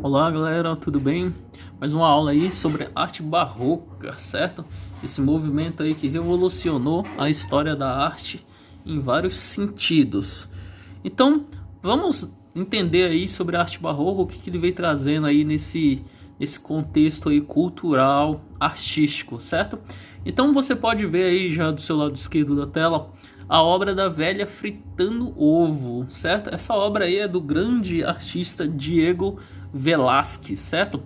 Olá galera, tudo bem? Mais uma aula aí sobre arte barroca, certo? Esse movimento aí que revolucionou a história da arte em vários sentidos. Então, vamos entender aí sobre a arte barroca, o que ele veio trazendo aí nesse contexto aí cultural, artístico, certo? Então você pode ver aí já do seu lado esquerdo da tela a obra da velha fritando ovo, certo? Essa obra aí é do grande artista Diego Velázquez, certo?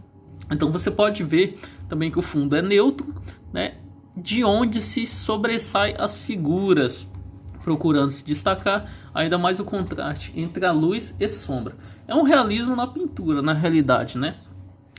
Então você pode ver também que o fundo é neutro, né? De onde se sobressai as figuras, procurando se destacar ainda mais o contraste entre a luz e sombra. É um realismo na pintura, na realidade, né?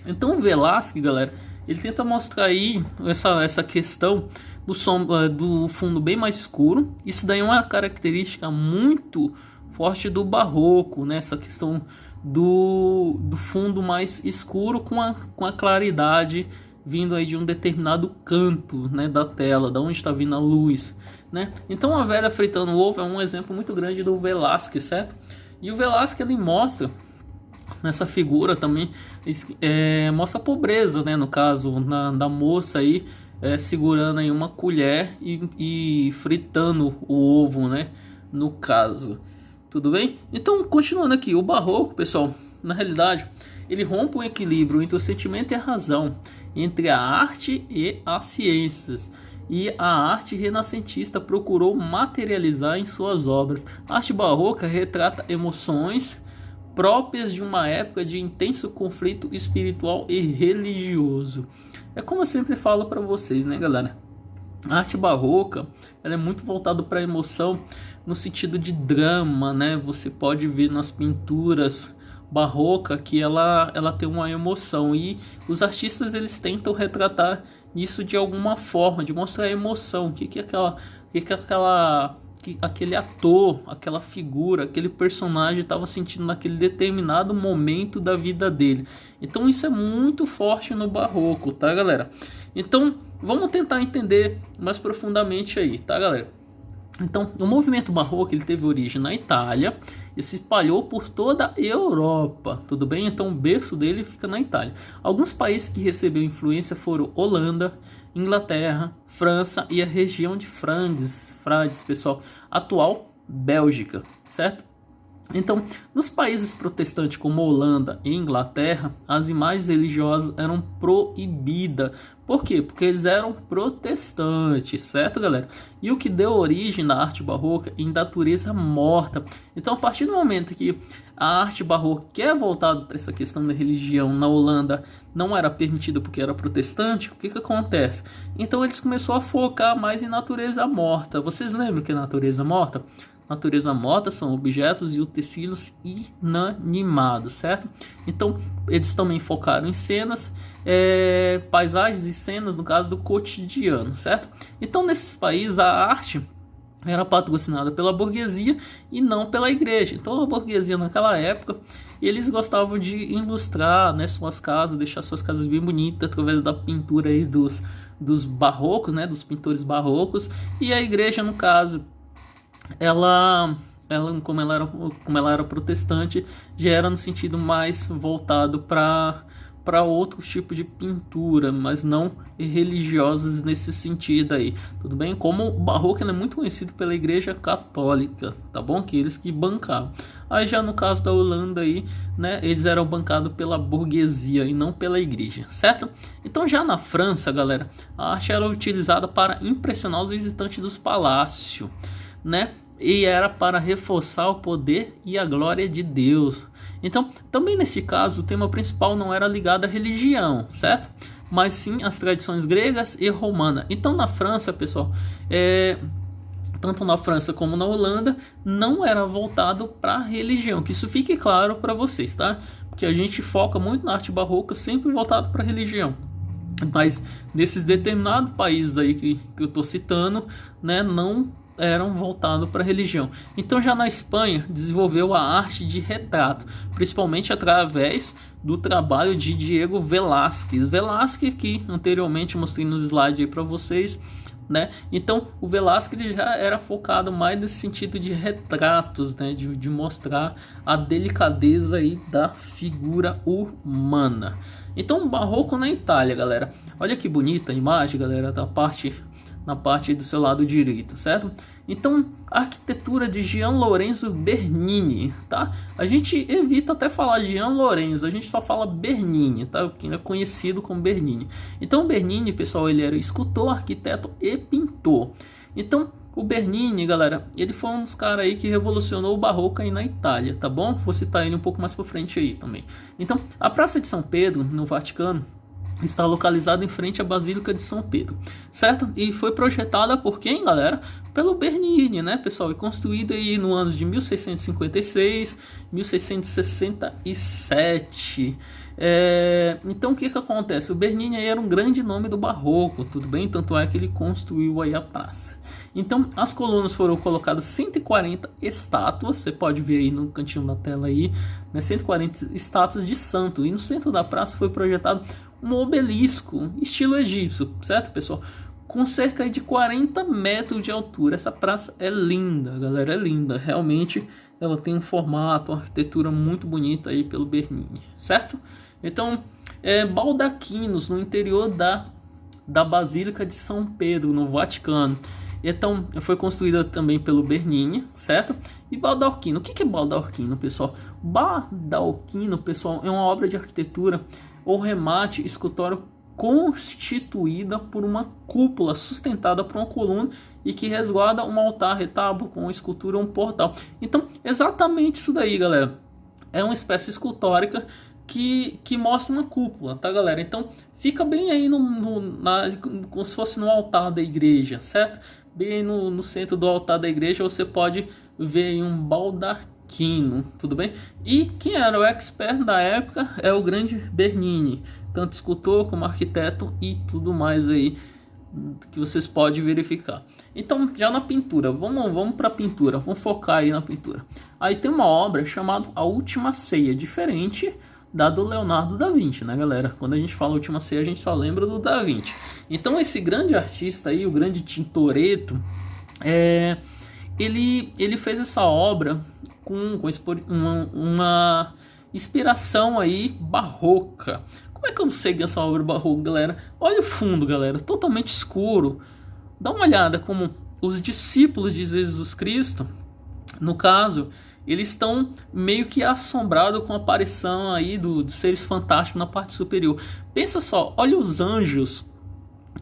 Então o Velázquez, galera, ele tenta mostrar aí essa questão do fundo bem mais escuro. Isso daí é uma característica muito forte do barroco, né? Essa questão do fundo mais escuro com a claridade vindo aí de um determinado canto, né, da tela, da onde está vindo a luz, né? Então a velha fritando o ovo é um exemplo muito grande do Velázquez, certo? E o Velázquez ele mostra nessa figura também mostra a pobreza, né, no caso da moça aí segurando aí uma colher e fritando o ovo, né, no caso. Tudo bem? Então, continuando aqui, o barroco, pessoal, na realidade, ele rompe o equilíbrio entre o sentimento e a razão, entre a arte e as ciências. E a arte renascentista procurou materializar em suas obras. A arte barroca retrata emoções próprias de uma época de intenso conflito espiritual e religioso. É como eu sempre falo para vocês, né, galera? A arte barroca, ela é muito voltada para a emoção no sentido de drama, né? Você pode ver nas pinturas barroca que ela tem uma emoção, e os artistas eles tentam retratar isso de alguma forma, de mostrar a emoção, que aquele ator, aquela figura, aquele personagem estava sentindo naquele determinado momento da vida dele. Então isso é muito forte no barroco, tá, galera? Então vamos tentar entender mais profundamente aí, tá, galera? Então, o movimento barroco ele teve origem na Itália e se espalhou por toda a Europa, tudo bem? Então, o berço dele fica na Itália. Alguns países que receberam influência foram Holanda, Inglaterra, França e a região de Frades, pessoal, atual Bélgica, certo? Então, nos países protestantes como Holanda e Inglaterra, as imagens religiosas eram proibidas. Por quê? Porque eles eram protestantes, certo, galera? E o que deu origem na arte barroca em natureza morta. Então, a partir do momento que a arte barroca, que é voltada para essa questão da religião na Holanda, não era permitida porque era protestante, o que acontece? Então, eles começaram a focar mais em natureza morta. Vocês lembram que é natureza morta? Natureza morta são objetos e utensílios inanimados, certo? Então, eles também focaram em cenas, paisagens e cenas, no caso do cotidiano, certo? Então, nesses países, a arte era patrocinada pela burguesia e não pela igreja. Então, a burguesia naquela época, eles gostavam de ilustrar, né, suas casas, deixar suas casas bem bonitas através da pintura aí dos barrocos, né, dos pintores barrocos. E a igreja, no caso, como ela era protestante, já era no sentido mais voltado para outro tipo de pintura, mas não religiosas nesse sentido aí, tudo bem? Como o barroco é muito conhecido pela igreja católica, tá bom? Que eles que bancavam. Aí já no caso da Holanda aí, né, eles eram bancados pela burguesia e não pela igreja, certo? Então já na França, galera, a arte era utilizada para impressionar os visitantes dos palácios, né? E era para reforçar o poder e a glória de Deus. Então, também neste caso, o tema principal não era ligado à religião, certo? Mas sim às tradições gregas e romanas. Então, na França, pessoal, tanto na França como na Holanda, não era voltado para a religião. Que isso fique claro para vocês, tá? Porque a gente foca muito na arte barroca, sempre voltado para a religião. Mas nesses determinados países aí que eu estou citando, né, não eram voltados para a religião. Então já na Espanha desenvolveu a arte de retrato, principalmente através do trabalho de Diego Velázquez. Velázquez, que anteriormente mostrei nos slides aí para vocês, né? Então o Velázquez ele já era focado mais nesse sentido de retratos, né? De mostrar a delicadeza aí da figura humana. Então o barroco na Itália, galera, olha que bonita a imagem, galera, na parte do seu lado direito, certo? Então, a arquitetura de Gian Lorenzo Bernini, tá? A gente evita até falar Gian Lorenzo, a gente só fala Bernini, tá? Que é conhecido como Bernini. Então, Bernini, pessoal, ele era escultor, arquiteto e pintor. Então, o Bernini, galera, ele foi um dos caras aí que revolucionou o barroco aí na Itália, tá bom? Vou citar ele um pouco mais pra frente aí também. Então, a Praça de São Pedro, no Vaticano, está localizado em frente à Basílica de São Pedro, certo? E foi projetada por quem, galera? Pelo Bernini, né, pessoal? E construída aí no ano de 1656, 1667. Então o que acontece? O Bernini aí era um grande nome do barroco, tudo bem? Tanto é que ele construiu aí a praça. Então as colunas foram colocadas 140 estátuas, você pode ver aí no cantinho da tela aí, né, 140 estátuas de santo. E no centro da praça foi projetado um obelisco estilo egípcio, certo, pessoal? Com cerca de 40 metros de altura. Essa praça é linda, galera, é linda. Realmente ela tem um formato, uma arquitetura muito bonita aí pelo Bernini, certo? Então, baldaquinos no interior da Basílica de São Pedro, no Vaticano. Então, foi construída também pelo Bernini, certo? E baldaquino. O que é baldaquino, pessoal? Baldaquino, pessoal, é uma obra de arquitetura ou remate escultórico constituída por uma cúpula sustentada por uma coluna e que resguarda um altar, retábulo com uma escultura ou um portal. Então, exatamente isso daí, galera. É uma espécie escultórica que mostra uma cúpula, tá, galera? Então, fica bem aí como se fosse no altar da igreja, certo? Bem no centro do altar da igreja você pode ver aí um baldaquino, tudo bem? E quem era o expert da época é o grande Bernini, tanto escultor como arquiteto e tudo mais aí que vocês podem verificar. Então, já na pintura, vamos para a pintura, vamos focar aí na pintura. Aí tem uma obra chamada A Última Ceia, diferente da do Leonardo da Vinci, né, galera? Quando a gente fala Última Ceia, a gente só lembra do da Vinci. Então, esse grande artista aí, o grande Tintoretto, ele fez essa obra com uma inspiração aí barroca. Como é que eu sei essa obra barroca, galera? Olha o fundo, galera, totalmente escuro. Dá uma olhada como os discípulos de Jesus Cristo, no caso, eles estão meio que assombrados com a aparição aí dos seres fantásticos na parte superior. Pensa só, olha os anjos,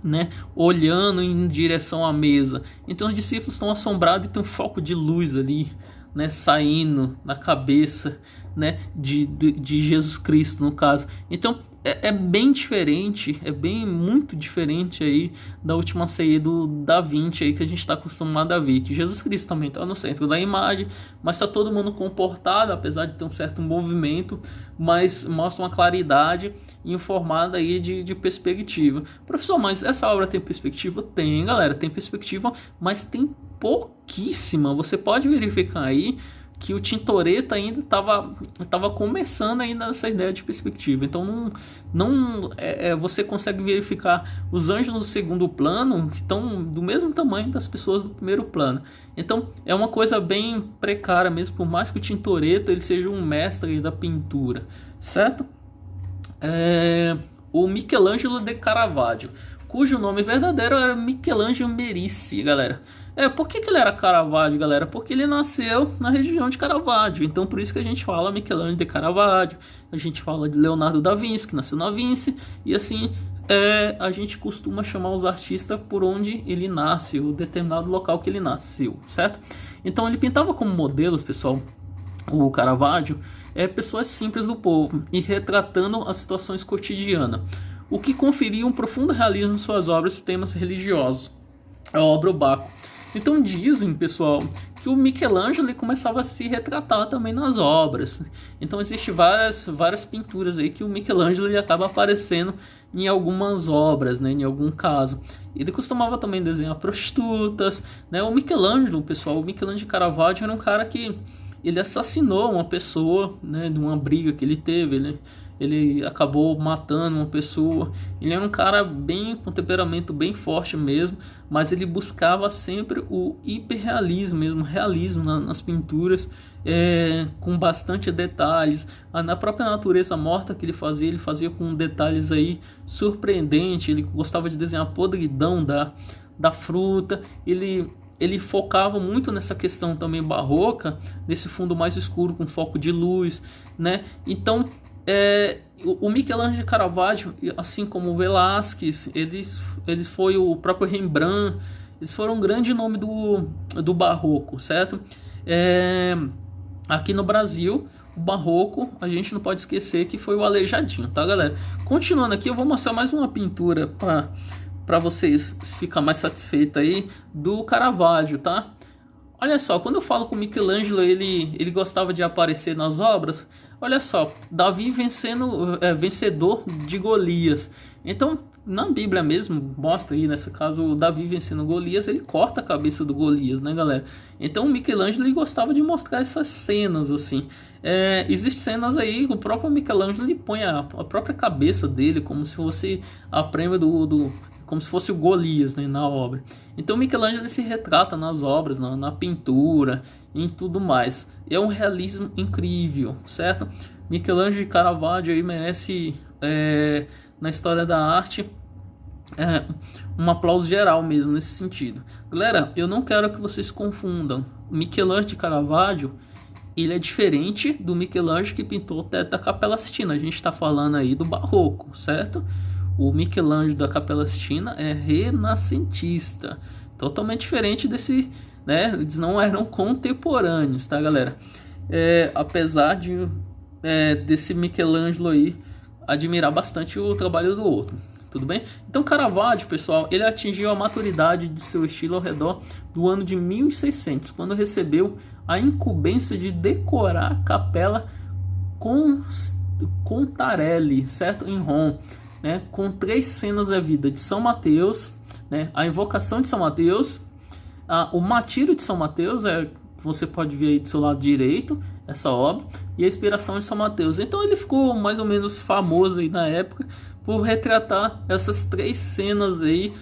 né, olhando em direção à mesa. Então os discípulos estão assombrados e tem um foco de luz ali, né, saindo na cabeça, né, de Jesus Cristo, no caso. Então é bem diferente, muito diferente aí da Última Ceia do Da Vinci aí que a gente está acostumado a ver. Que Jesus Cristo também está no centro da imagem, mas está todo mundo comportado, apesar de ter um certo movimento, mas mostra uma claridade informada aí de perspectiva. Professor, mas essa obra tem perspectiva? Tem, galera, tem perspectiva, mas tem pouquíssima. Você pode verificar aí que o Tintoretto ainda estava começando ainda essa ideia de perspectiva. Então você consegue verificar os anjos no segundo plano que estão do mesmo tamanho das pessoas do primeiro plano. Então é uma coisa bem precária mesmo, por mais que o Tintoretto ele seja um mestre da pintura, certo? O Michelangelo de Caravaggio, cujo nome verdadeiro era Michelangelo Merisi, galera. Por que ele era Caravaggio, galera? Porque ele nasceu na região de Caravaggio. Então, por isso que a gente fala Michelangelo de Caravaggio. A gente fala de Leonardo da Vinci, que nasceu na Vinci. E assim, a gente costuma chamar os artistas por onde ele nasce, o determinado local que ele nasceu, certo? Então, ele pintava como modelos, pessoal, o Caravaggio, pessoas simples do povo e retratando as situações cotidianas, o que conferia um profundo realismo em suas obras e temas religiosos. A obra O Baco. Então dizem, pessoal, que o Michelangelo começava a se retratar também nas obras. Então existem várias pinturas aí que o Michelangelo acaba aparecendo em algumas obras, né, em algum caso. Ele costumava também desenhar prostitutas, né? O Michelangelo, pessoal, o Michelangelo de Caravaggio era um cara que ele assassinou uma pessoa, né, de uma briga que ele teve. Ele acabou matando uma pessoa. Ele era um cara bem com temperamento bem forte mesmo, mas ele buscava sempre o hiperrealismo mesmo, realismo nas pinturas, com bastante detalhes. Na própria natureza morta que ele fazia com detalhes aí surpreendentes. Ele gostava de desenhar a podridão da fruta. Ele focava muito nessa questão também barroca, nesse fundo mais escuro com foco de luz, né? Então, o Michelangelo de Caravaggio, assim como o Velázquez, eles foi o próprio Rembrandt, eles foram um grande nome do barroco, certo? Aqui no Brasil, o barroco, a gente não pode esquecer que foi o Aleijadinho, tá, galera? Continuando aqui, eu vou mostrar mais uma pintura para vocês ficar mais satisfeitos aí, do Caravaggio, tá? Olha só, quando eu falo que o Michelangelo ele gostava de aparecer nas obras, olha só, Davi vencedor de Golias. Então, na Bíblia mesmo, mostra aí, nesse caso, o Davi vencendo Golias, ele corta a cabeça do Golias, né, galera? Então, o Michelangelo ele gostava de mostrar essas cenas, assim. Existem cenas aí, o próprio Michelangelo ele põe a própria cabeça dele como se fosse a prêmio como se fosse o Golias, né, na obra. Então Michelangelo ele se retrata nas obras, na pintura, em tudo mais. É um realismo incrível, certo? Michelangelo de Caravaggio aí merece, na história da arte, um aplauso geral mesmo nesse sentido. Galera, eu não quero que vocês confundam. Michelangelo de Caravaggio, ele é diferente do Michelangelo que pintou o teto da Capela Sistina. A gente está falando aí do barroco, certo? O Michelangelo da Capela Sistina é renascentista, totalmente diferente desse, né? Eles não eram contemporâneos, tá, galera? Apesar desse Michelangelo aí admirar bastante o trabalho do outro, tudo bem? Então Caravaggio, pessoal, ele atingiu a maturidade de seu estilo ao redor do ano de 1600, quando recebeu a incumbência de decorar a Capela Contarelli, certo? Em Roma. Né, com 3 cenas da vida de São Mateus, né, a invocação de São Mateus, o Martírio de São Mateus, você pode ver aí do seu lado direito essa obra, e a Inspiração de São Mateus. Então ele ficou mais ou menos famoso aí na época por retratar essas 3 cenas aí,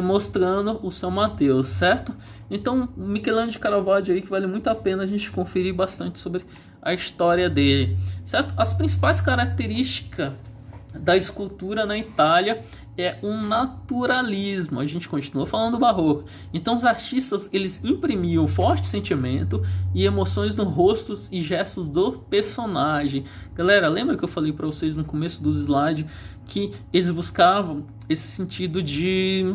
mostrando o São Mateus, certo? Então Michelangelo de Caravaggio aí, que vale muito a pena a gente conferir bastante sobre a história dele, certo? As principais características da escultura na Itália é um naturalismo. A gente continua falando do barroco. Então os artistas eles imprimiam forte sentimento e emoções nos rostos e gestos do personagem. Galera, lembra que eu falei para vocês no começo do slide que eles buscavam esse sentido de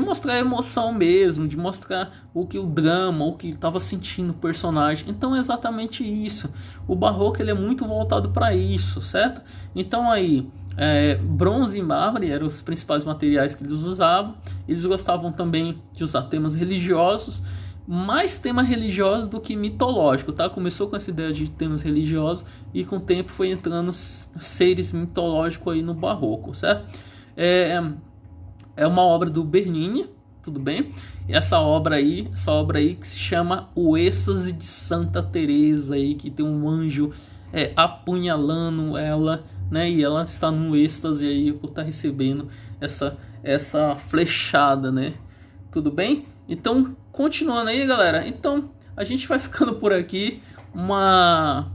mostrar emoção mesmo, de mostrar o drama, o que estava sentindo o personagem. Então é exatamente isso. O barroco ele é muito voltado para isso, certo? Então aí bronze e mármore eram os principais materiais que eles usavam. Eles gostavam também de usar temas religiosos, mais temas religiosos do que mitológico, tá? Começou com essa ideia de temas religiosos e com o tempo foi entrando seres mitológicos aí no barroco, certo? É uma obra do Bernini, tudo bem? Essa obra aí que se chama O Êxtase de Santa Teresa aí, que tem um anjo apunhalando ela, né? E ela está no êxtase aí por estar recebendo essa flechada, né? Tudo bem? Então, continuando aí, galera. Então, a gente vai ficando por aqui. Uma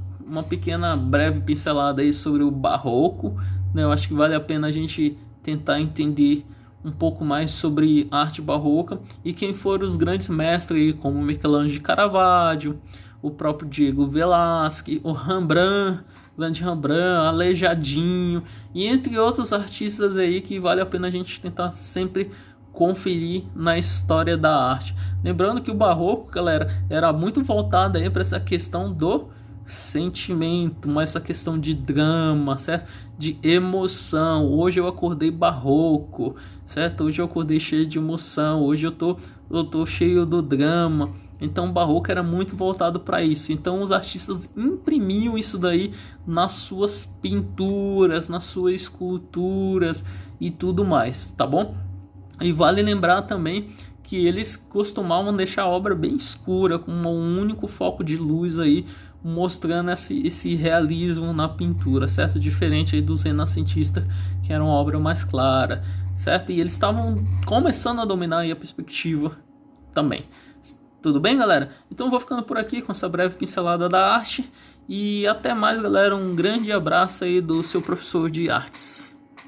pequena breve pincelada aí sobre o barroco, né? Eu acho que vale a pena a gente tentar entender um pouco mais sobre arte barroca e quem foram os grandes mestres aí, como Michelangelo de Caravaggio, o próprio Diego Velázquez, o Rembrandt, grande Rembrandt, Aleijadinho e entre outros artistas aí que vale a pena a gente tentar sempre conferir na história da arte. Lembrando que o barroco, galera, era muito voltado aí para essa questão do sentimento, mas essa questão de drama, certo? De emoção. Hoje eu acordei barroco, certo? Hoje eu acordei cheio de emoção. Hoje eu tô cheio do drama. Então o barroco era muito voltado para isso. Então os artistas imprimiam isso daí nas suas pinturas, nas suas esculturas e tudo mais, tá bom? E vale lembrar também que eles costumavam deixar a obra bem escura, com um único foco de luz aí, mostrando esse realismo na pintura, certo? Diferente aí dos renascentistas, que era uma obra mais clara, certo? E eles estavam começando a dominar aí a perspectiva também. Tudo bem, galera? Então vou ficando por aqui com essa breve pincelada da arte. E até mais, galera. Um grande abraço aí do seu professor de artes.